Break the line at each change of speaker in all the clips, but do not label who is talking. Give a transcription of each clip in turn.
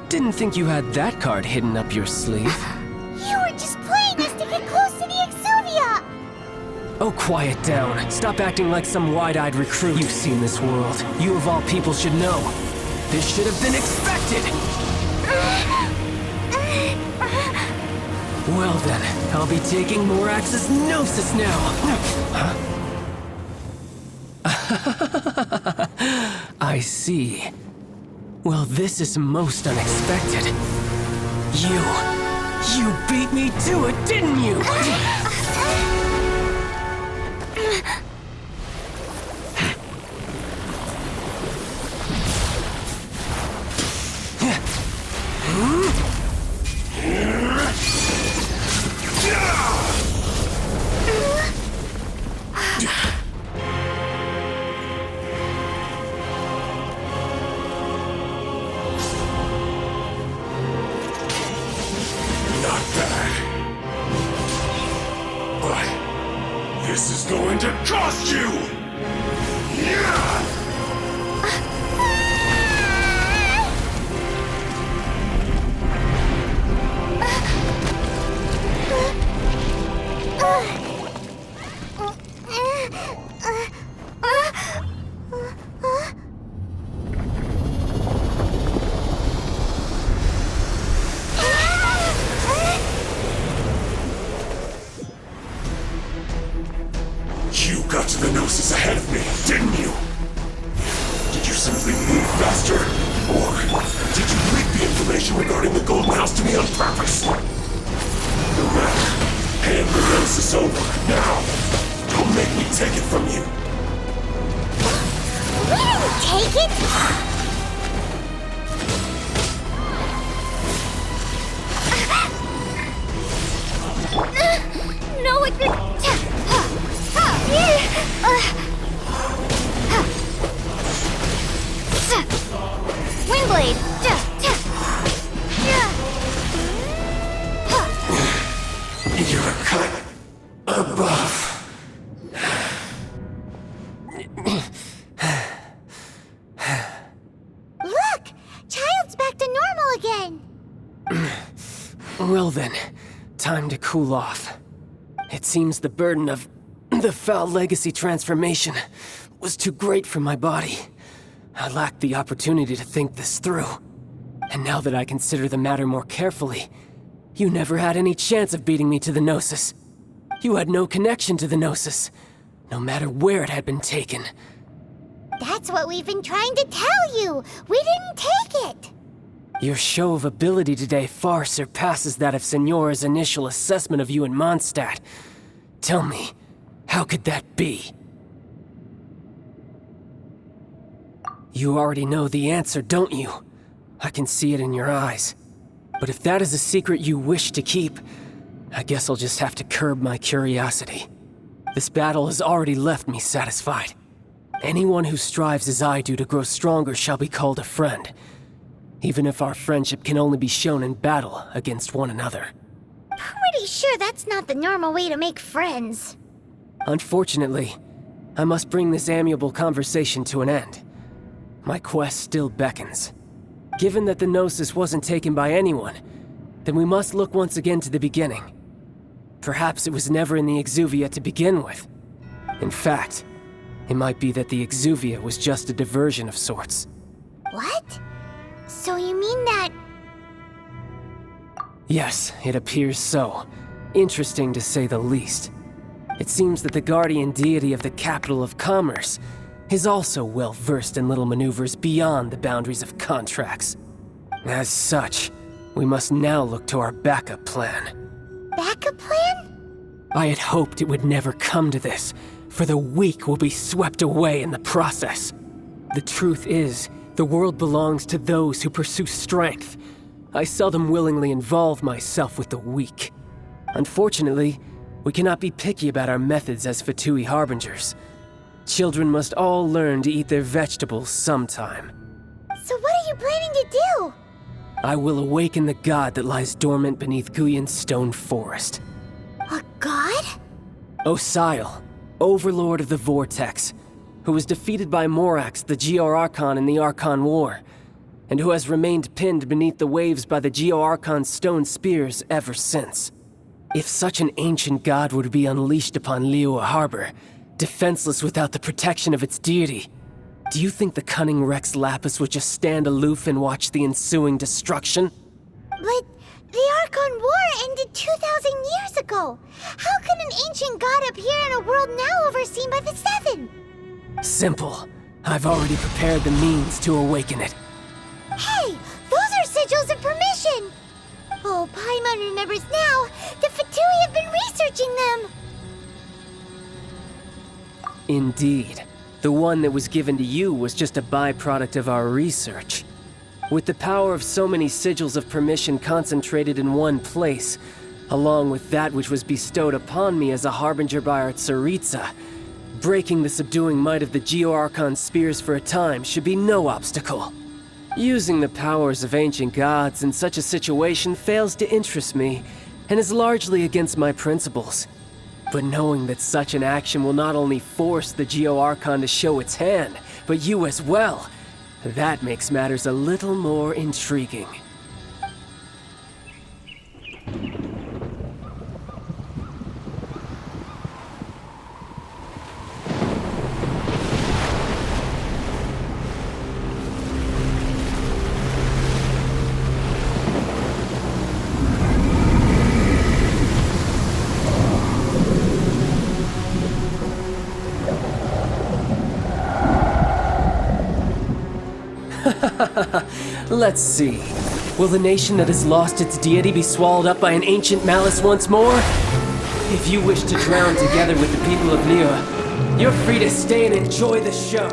Didn't think you had that card hidden up your sleeve.
You were just playing us to get close to the Exuvia!
Oh, quiet down. Stop acting like some wide-eyed recruit. You've seen this world. You of all people should know. This should have been expected! Well then, I'll be taking Morax's Gnosis now! I see. Well, this is most unexpected. You beat me to it, didn't you?
This is going to cost you! You got to the Gnosis ahead of me, didn't you? Did you simply move faster? Or did you leak the information regarding the Golden House to me on purpose? No matter. Hand the Gnosis over, now! Don't make me take it from you!
We didn't take it! No, it didn't! Windblade!
You're a cut above.
Look! Child's back to normal again!
Well then, time to cool off. It seems the burden of the foul legacy transformation was too great for my body. I lacked the opportunity to think this through. And now that I consider the matter more carefully, you never had any chance of beating me to the Gnosis. You had no connection to the Gnosis, no matter where it had been taken.
That's what we've been trying to tell you! We didn't take it!
Your show of ability today far surpasses that of Signora's initial assessment of you in Mondstadt. Tell me, how could that be? You already know the answer, don't you? I can see it in your eyes. But if that is a secret you wish to keep, I guess I'll just have to curb my curiosity. This battle has already left me satisfied. Anyone who strives as I do to grow stronger shall be called a friend, even if our friendship can only be shown in battle against one another.
Pretty sure that's not the normal way to make friends.
Unfortunately, I must bring this amiable conversation to an end. My quest still beckons. Given that the Gnosis wasn't taken by anyone, then we must look once again to the beginning. Perhaps it was never in the Exuvia to begin with. In fact, it might be that the Exuvia was just a diversion of sorts.
What? So you mean that...
Yes, it appears so. Interesting to say the least. It seems that the guardian deity of the capital of commerce is also well versed in little maneuvers beyond the boundaries of contracts. As such, we must now look to our backup plan.
Backup plan?
I had hoped it would never come to this, for the weak will be swept away in the process. The truth is, the world belongs to those who pursue strength. I seldom willingly involve myself with the weak. Unfortunately, we cannot be picky about our methods as Fatui Harbingers. Children must all learn to eat their vegetables sometime.
So what are you planning to do?
I will awaken the god that lies dormant beneath Guyon's stone forest.
A god?
Osial, overlord of the vortex, who was defeated by Morax, the Geo-Archon in the Archon War, and who has remained pinned beneath the waves by the Geo-Archon's stone spears ever since. If such an ancient god were to be unleashed upon Liyue Harbor, defenseless without the protection of its deity, do you think the cunning Rex Lapis would just stand aloof and watch the ensuing destruction?
But the Archon War ended 2,000 years ago. How can an ancient god appear in a world now overseen by the Seven?
Simple. I've already prepared the means to awaken it.
Hey, those are sigils of permission! Oh, Paimon remembers now. The Fatui have been researching them.
Indeed. The one that was given to you was just a byproduct of our research. With the power of so many sigils of permission concentrated in one place, along with that which was bestowed upon me as a harbinger by our Tsaritsa, breaking the subduing might of the Geo-Archon spears for a time should be no obstacle. Using the powers of ancient gods in such a situation fails to interest me, and is largely against my principles. But knowing that such an action will not only force the Geo-Archon to show its hand, but you as well, that makes matters a little more intriguing. Let's see. Will the nation that has lost its deity be swallowed up by an ancient malice once more? If you wish to drown together with the people of Liyue, you're free to stay and enjoy the show.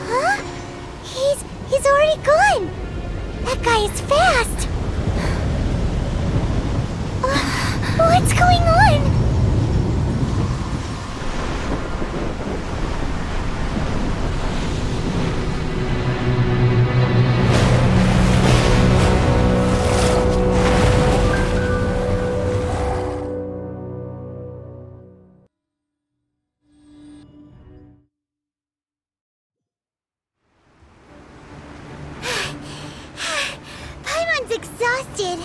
Huh? He's already gone. That guy is fast. What's going on? Exhausted.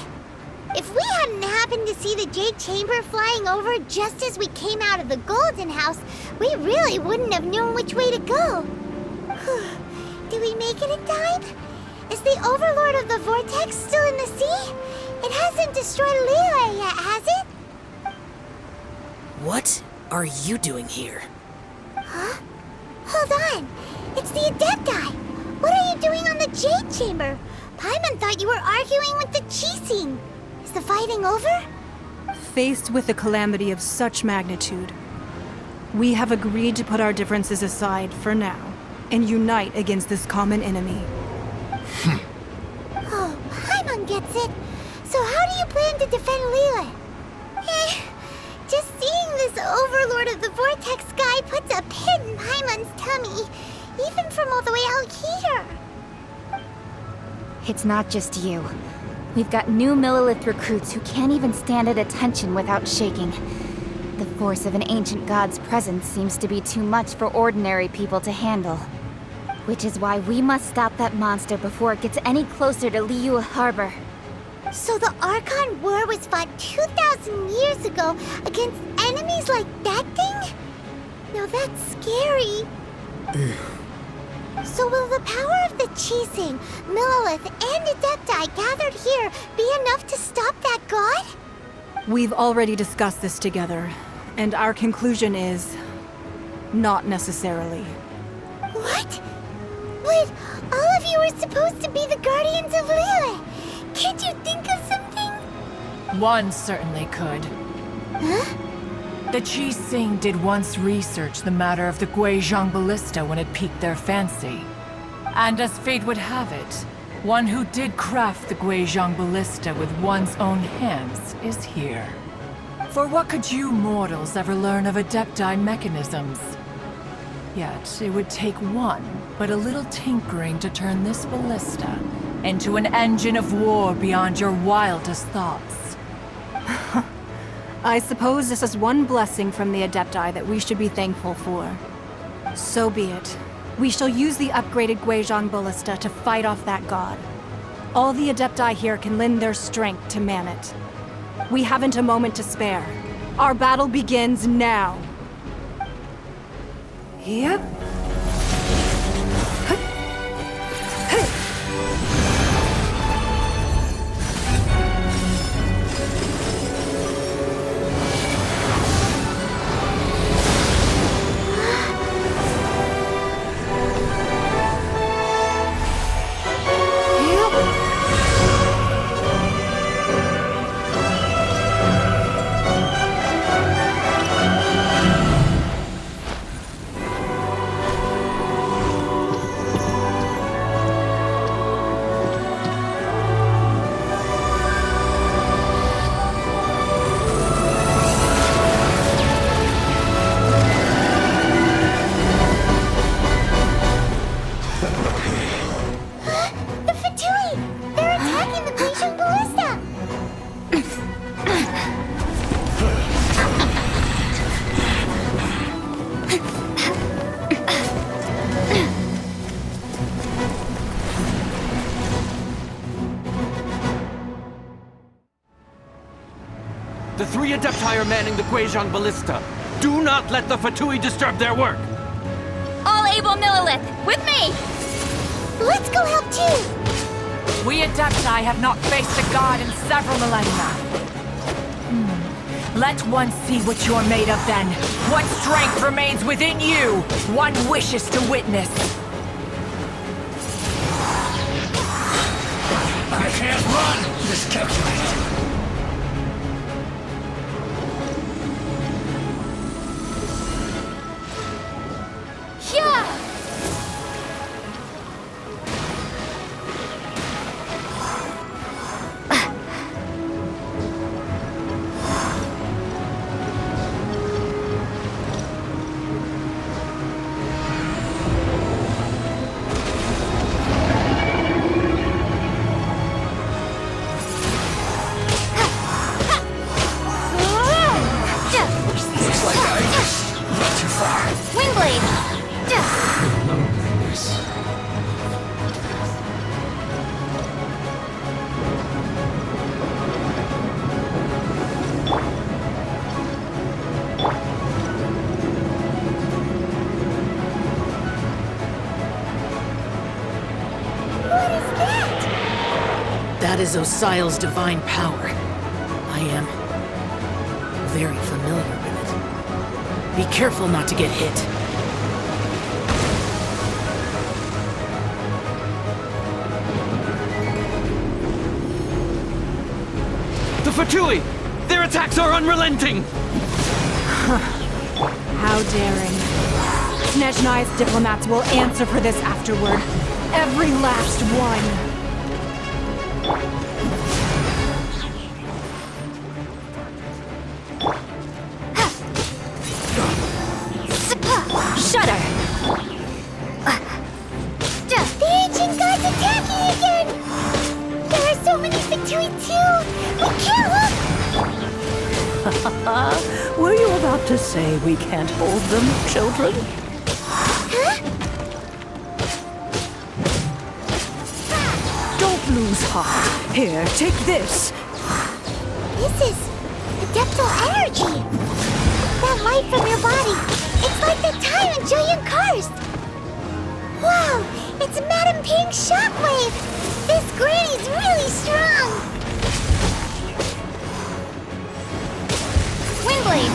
If we hadn't happened to see the Jade Chamber flying over just as we came out of the Golden House, we really wouldn't have known which way to go. Did we make it in time? Is the Overlord of the Vortex still in the sea? It hasn't destroyed Liyue yet, has it?
What are you doing here?
Huh? Hold on. It's the adepti. What are you doing on the Jade Chamber? Paimon thought you were arguing with the Qixing. Is the fighting over?
Faced with a calamity of such magnitude, we have agreed to put our differences aside for now and unite against this common enemy.
Oh, Paimon gets it. So how do you plan to defend Liyue? Just seeing this Overlord of the Vortex guy puts a pit in Paimon's tummy, even from all the way out here.
It's not just you. We've got new Millilith recruits who can't even stand at attention without shaking. The force of an ancient god's presence seems to be too much for ordinary people to handle. Which is why we must stop that monster before it gets any closer to Liyue Harbor.
So the Archon War was fought 2,000 years ago against enemies like that thing? Now that's scary. So will the power of the Qixing, Millilith, and Adepti gathered here be enough to stop that god?
We've already discussed this together, and our conclusion is... not necessarily.
What? But all of you were supposed to be the guardians of Liyue. Can't you think of something?
One certainly could.
Huh?
The Qixing did once research the matter of the Guizhong ballista when it piqued their fancy. And as fate would have it, one who did craft the Guizhong ballista with one's own hands is here. For what could you mortals ever learn of adepti mechanisms? Yet, it would take one, but a little tinkering to turn this ballista into an engine of war beyond your wildest thoughts.
I suppose this is one blessing from the adepti that we should be thankful for. So be it. We shall use the upgraded Guizhong ballista to fight off that god. All the adepti here can lend their strength to man it. We haven't a moment to spare. Our battle begins now. Yep.
The three adepti are manning the Guizhong ballista. Do not let the Fatui disturb their work!
All able Millilith, with me!
Let's go help too!
We adepti have not faced a god in several millennia. Let one see what you're made of then. What strength remains within you, one wishes to witness.
I can't run! Miscalculated.
Yeah!
Looks like I went too far.
Wingblade!
That is Osial's divine power. I am very familiar with it. Be careful not to get hit.
The Fatui! Their attacks are unrelenting!
How daring. Snezhnai's diplomats will answer for this afterward. Every last one.
Shudder!
The ancient god's attacking again! There are so many Fatui too! We can't look!
Were you about to say we can't hold them, children?
Huh?
Don't lose heart. Here, take this.
This is adeptal energy! That light from your body, it's like the time in Julian Karst! Wow, it's Madame Ping's shockwave! This granny's really strong!
Wingblade!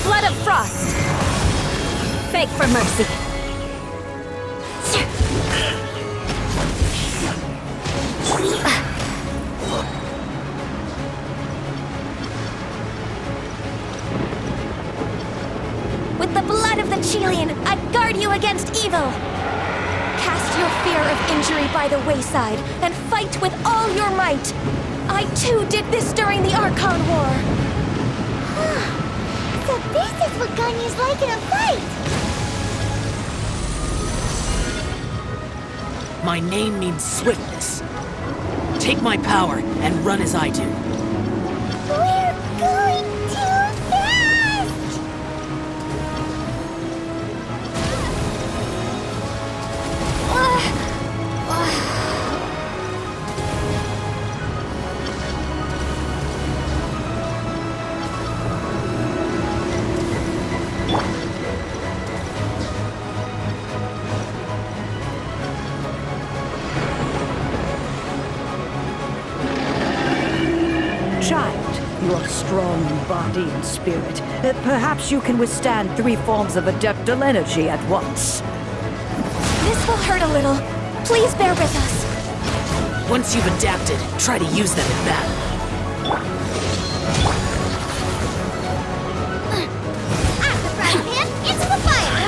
Flood of Frost! Beg for mercy. With the blood of the Chelian, I guard you against evil! Cast
your fear of injury by the wayside and fight with all your might. I too did this during the Archon War.
So this is what Ganyu's like in a fight!
My name means swiftness. Take my power and run as I do.
We're going too fast!
Child, you are strong in body and spirit. Perhaps you can withstand 3 forms of adeptal energy at once.
This will hurt a little. Please bear with us.
Once you've adapted, try to use them in battle.
Out the frying pan, into the fire!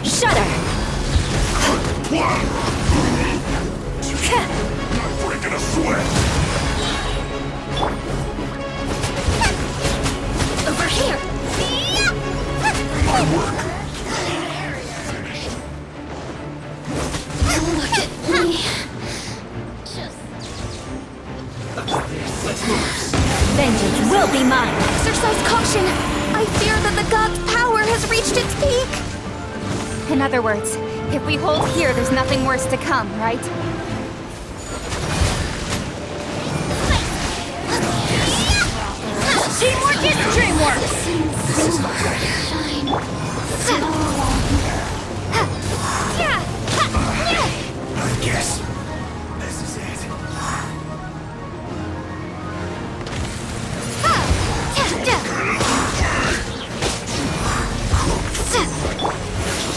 Shudder!
I'm breaking a sweat!
Over here!
My work!
Look at me. Vengeance will be mine. Exercise caution. I fear that the god's power has reached its peak.
In other words, if we hold here, there's nothing worse to come, right?
Teamwork is dreamwork.
I guess this is it.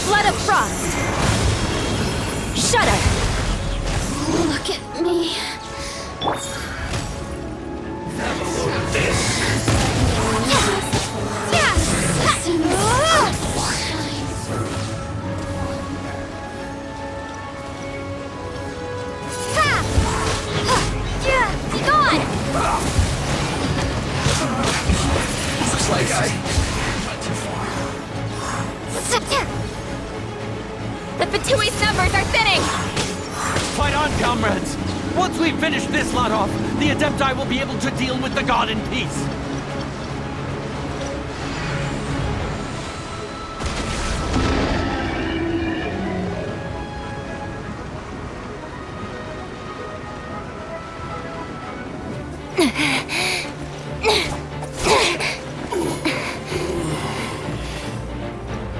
Flood of frost. Shudder. Look at me.
Looks like I went too far.
The Fatui's numbers are thinning!
Fight on, comrades! Once we finish this lot off, the adepti will be able to deal with the god in peace.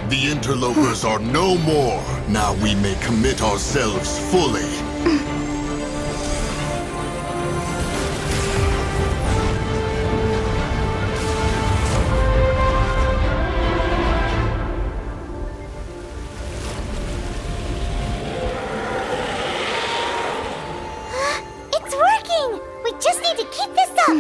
The interlopers are no more. Now we may commit ourselves fully.
It's working! We just need to keep this up!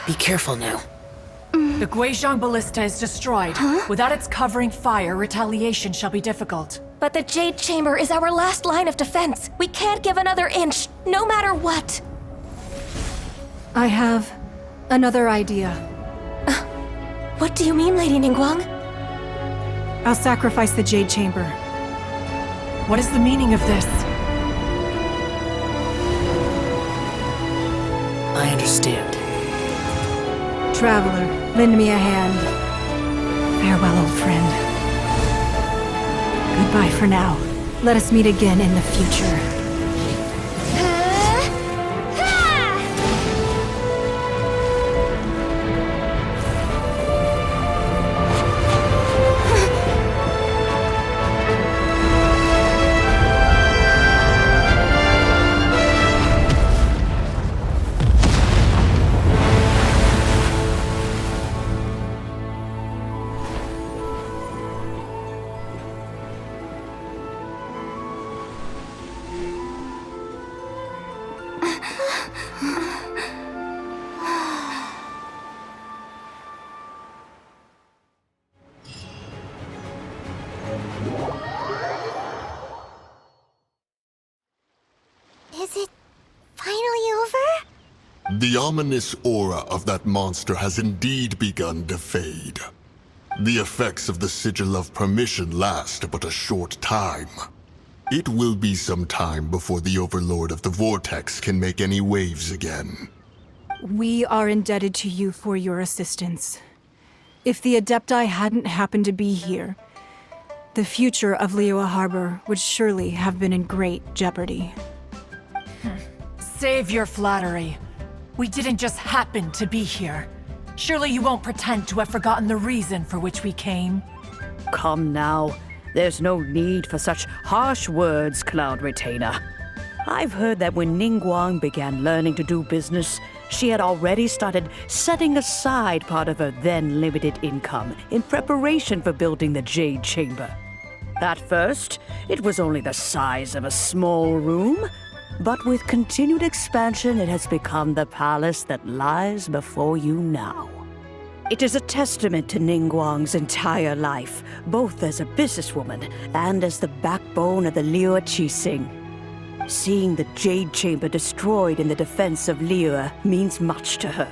Be careful now.
The Guizhong Ballista is destroyed. Without its covering fire, retaliation shall be difficult.
But the Jade Chamber is our last line of defense. We can't give another inch, no matter what.
I have another idea.
What do you mean, Lady Ningguang?
I'll sacrifice the Jade Chamber.
What is the meaning of this?
I understand.
traveler, lend me a hand. Farewell, old friend. Goodbye for now. Let us meet again in the future.
Is it finally over?
The ominous aura of that monster has indeed begun to fade. The effects of the Sigil of Permission last but a short time. It will be some time before the Overlord of the Vortex can make any waves again.
We are indebted to you for your assistance. If the Adepti hadn't happened to be here, the future of Liyue Harbor would surely have been in great jeopardy.
Save your flattery. We didn't just happen to be here. Surely you won't pretend to have forgotten the reason for which we came.
Come now. There's no need for such harsh words, Cloud Retainer. I've heard that when Ningguang began learning to do business, she had already started setting aside part of her then limited income in preparation for building the Jade Chamber. At first, it was only the size of a small room, but with continued expansion, it has become the palace that lies before you now. It is a testament to Ningguang's entire life, both as a businesswoman and as the backbone of the Liyue Qixing. Seeing the Jade Chamber destroyed in the defense of Liyue means much to her.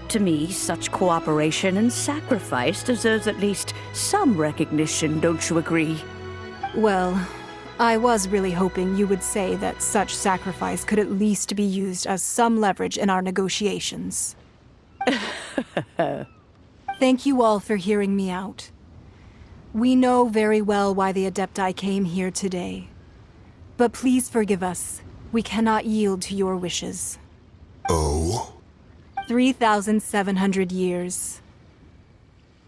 To me, such cooperation and sacrifice deserves at least some recognition, don't you agree?
Well, I was really hoping you would say that such sacrifice could at least be used as some leverage in our negotiations. Thank you all for hearing me out. We know very well why the Adepti came here today. But please forgive us. We cannot yield to your wishes.
Oh?
3,700 years.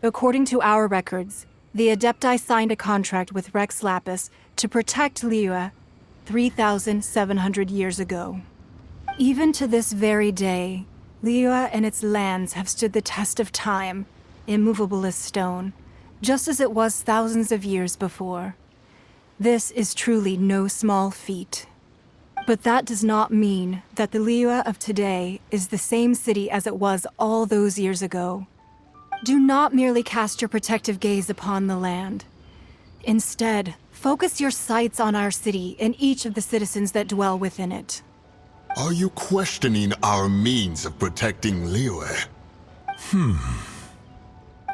According to our records, the Adepti signed a contract with Rex Lapis to protect Liyue 3,700 years ago. Even to this very day, Liyue and its lands have stood the test of time, immovable as stone, just as it was thousands of years before. This is truly no small feat. But that does not mean that the Liyue of today is the same city as it was all those years ago. Do not merely cast your protective gaze upon the land. Instead, focus your sights on our city and each of the citizens that dwell within it.
Are you questioning our means of protecting Liyue?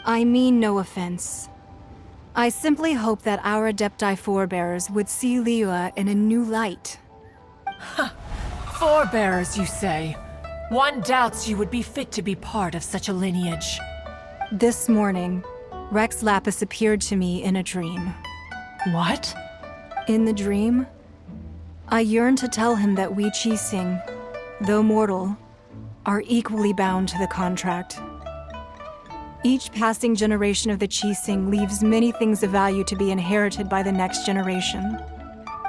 I mean no offense. I simply hope that our Adepti forebears would see Liyue in a new light.
Forebearers, you say? One doubts you would be fit to be part of such a lineage.
This morning, Rex Lapis appeared to me in a dream.
What?
In the dream, I yearned to tell him that we Qixing, though mortal, are equally bound to the contract. Each passing generation of the Qixing leaves many things of value to be inherited by the next generation.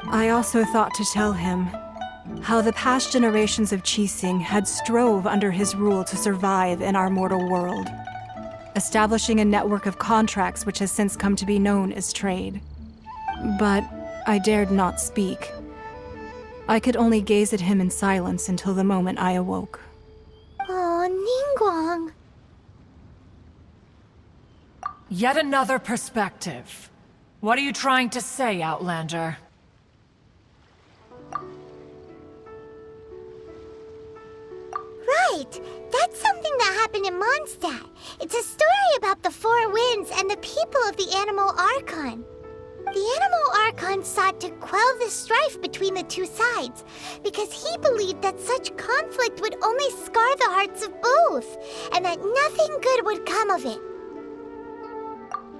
I also thought to tell him how the past generations of Qixing had strove under his rule to survive in our mortal world, establishing a network of contracts which has since come to be known as trade. But I dared not speak. I could only gaze at him in silence until the moment I awoke.
Oh, Ningguang.
Yet another perspective. What are you trying to say, Outlander?
Right! That's something that happened in Mondstadt. It's a story about the Four Winds and the people of the Animal Archon. The Animal Archon sought to quell the strife between the two sides, because he believed that such conflict would only scar the hearts of both, and that nothing good would come of it.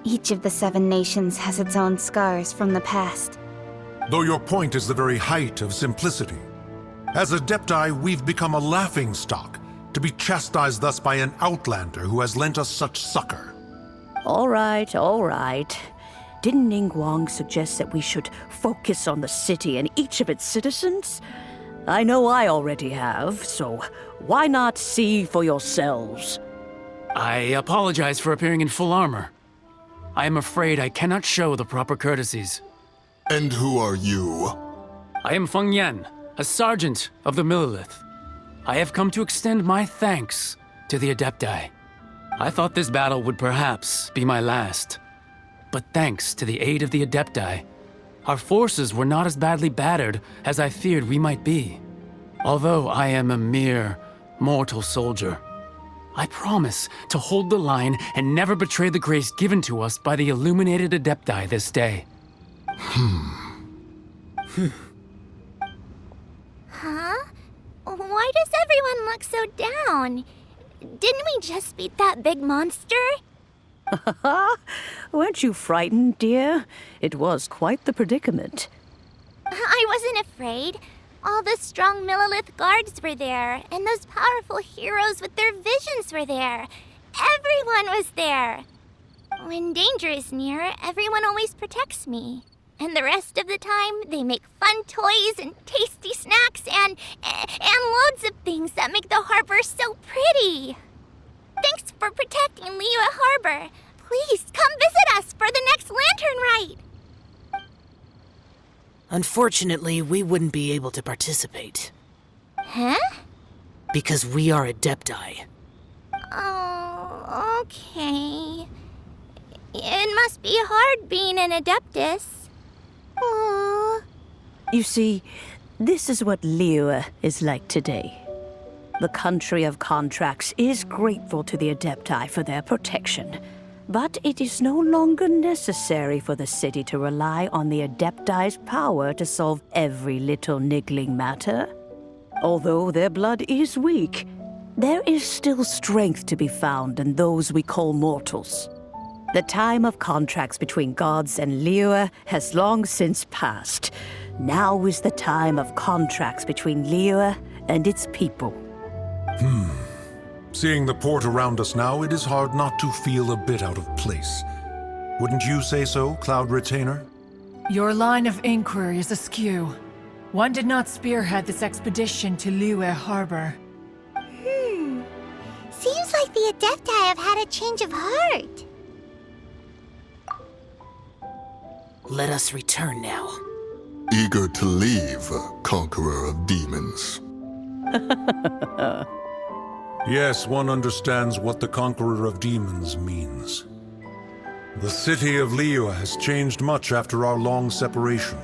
Each of the 7 nations has its own scars from the past.
Though your point is the very height of simplicity. As adepti, we've become a laughingstock, to be chastised thus by an outlander who has lent us such succor.
All right, all right. Didn't Ningguang suggest that we should focus on the city and each of its citizens? I know I already have, so why not see for yourselves?
I apologize for appearing in full armor. I am afraid I cannot show the proper courtesies.
And who are you?
I am Feng Yan, a sergeant of the Millelith. I have come to extend my thanks to the Adepti. I thought this battle would perhaps be my last. But thanks to the aid of the Adepti, our forces were not as badly battered as I feared we might be. Although I am a mere mortal soldier, I promise to hold the line and never betray the grace given to us by the illuminated Adepti this day.
Huh? Why does everyone look so down? Didn't we just beat that big monster?
Weren't you frightened, dear? It was quite the predicament.
I wasn't afraid. All the strong Millelith guards were there, and those powerful heroes with their visions were there. Everyone was there. When danger is near, everyone always protects me. And the rest of the time, they make fun toys and tasty snacks and loads of things that make the harbor so pretty. Thanks for protecting Liyue Harbor. Please come visit us for the next lantern rite.
Unfortunately, we wouldn't be able to participate.
Huh?
Because we are Adepti.
Oh, okay. It must be hard being an Adeptus.
Aww.
You see, this is what Liyue is like today. The country of contracts is grateful to the Adepti for their protection, but it is no longer necessary for the city to rely on the Adepti's power to solve every little niggling matter. Although their blood is weak, there is still strength to be found in those we call mortals. The time of contracts between gods and Liyue has long since passed. Now is the time of contracts between Liyue and its people.
Seeing the port around us now, it is hard not to feel a bit out of place. Wouldn't you say so, Cloud Retainer?
Your line of inquiry is askew. One did not spearhead this expedition to Liyue Harbor.
Seems like the Adepti have had a change of heart.
Let us return now.
Eager to leave, conqueror of demons.
Yes, one understands what the Conqueror of Demons means. The city of Liyue has changed much after our long separation.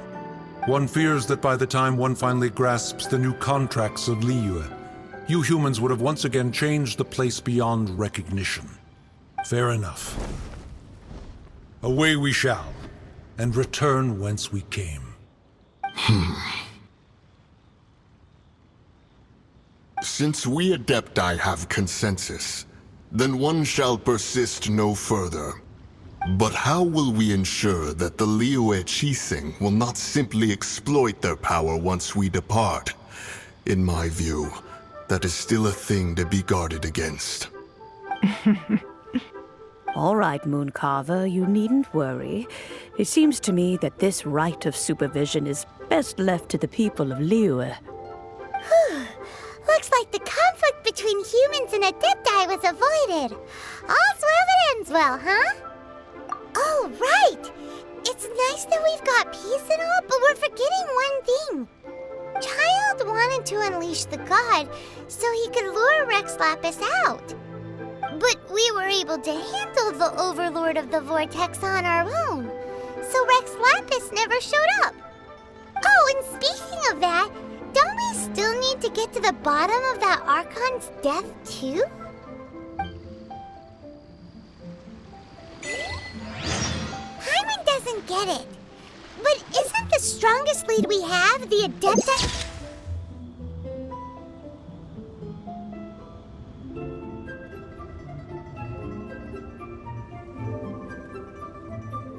One fears that by the time one finally grasps the new contracts of Liyue, you humans would have once again changed the place beyond recognition. Fair enough. Away we shall, and return whence we came.
Since we Adepti have consensus, then one shall persist no further. But how will we ensure that the Liyue Qixing will not simply exploit their power once we depart? In my view, that is still a thing to be guarded against.
All right, Mooncarver, you needn't worry. It seems to me that this right of supervision is best left to the people of Liyue.
Looks like the conflict between humans and Adepti was avoided. All's well that ends well, huh? Oh, right! It's nice that we've got peace and all, but we're forgetting one thing. Child wanted to unleash the god so he could lure Rex Lapis out. But we were able to handle the Overlord of the Vortex on our own, so Rex Lapis never showed up. Oh, and speaking of that, don't we still need to get to the bottom of that Archon's death, too? Paimon doesn't get it. But isn't the strongest lead we have the adepti?